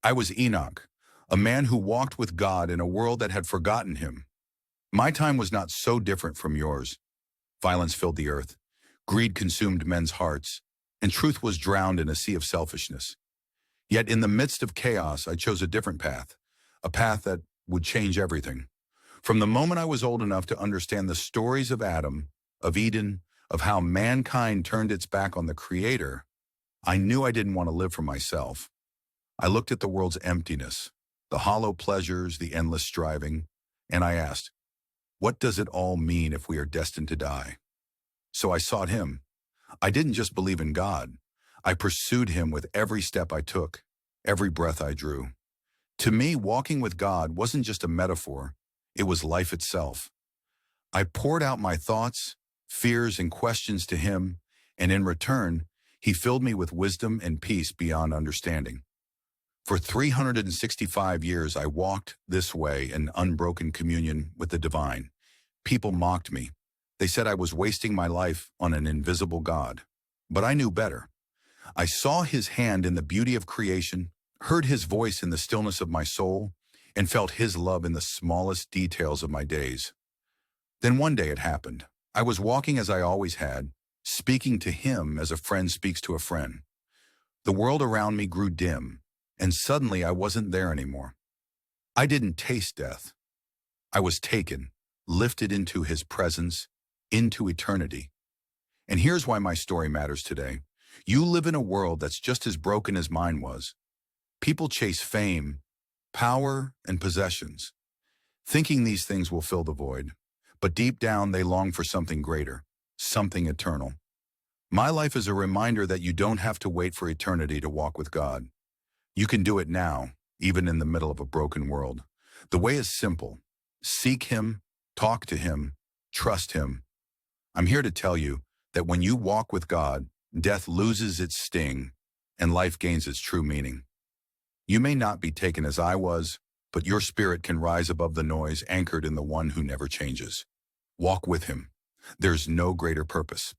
I was Enoch, a man who walked with God in a world that had forgotten him. My time was not so different from yours. Violence filled the earth, greed consumed men's hearts, and truth was drowned in a sea of selfishness. Yet in the midst of chaos, I chose a different path, a path that would change everything. From the moment I was old enough to understand the stories of Adam, of Eden, of how mankind turned its back on the Creator, I knew I didn't want to live for myself. I looked at the world's emptiness, the hollow pleasures, the endless striving, and I asked, what does it all mean if we are destined to die? So I sought Him. I didn't just believe in God. I pursued Him with every step I took, every breath I drew. To me, walking with God wasn't just a metaphor, it was life itself. I poured out my thoughts, fears, and questions to Him, and in return, He filled me with wisdom and peace beyond understanding. For 365 years, I walked this way in unbroken communion with the divine. People mocked me. They said I was wasting my life on an invisible God. But I knew better. I saw His hand in the beauty of creation, heard His voice in the stillness of my soul, and felt His love in the smallest details of my days. Then one day it happened. I was walking as I always had, speaking to Him as a friend speaks to a friend. The world around me grew dim, and suddenly I wasn't there anymore. I didn't taste death. I was taken, lifted into His presence, into eternity. And here's why my story matters today. You live in a world that's just as broken as mine was. People chase fame, power, and possessions, thinking these things will fill the void. But deep down, they long for something greater, something eternal. My life is a reminder that you don't have to wait for eternity to walk with God. You can do it now, even in the middle of a broken world. The way is simple. Seek Him, talk to Him, trust Him. I'm here to tell you that when you walk with God, death loses its sting and life gains its true meaning. You may not be taken as I was, but your spirit can rise above the noise anchored in the one who never changes. Walk with Him. There's no greater purpose.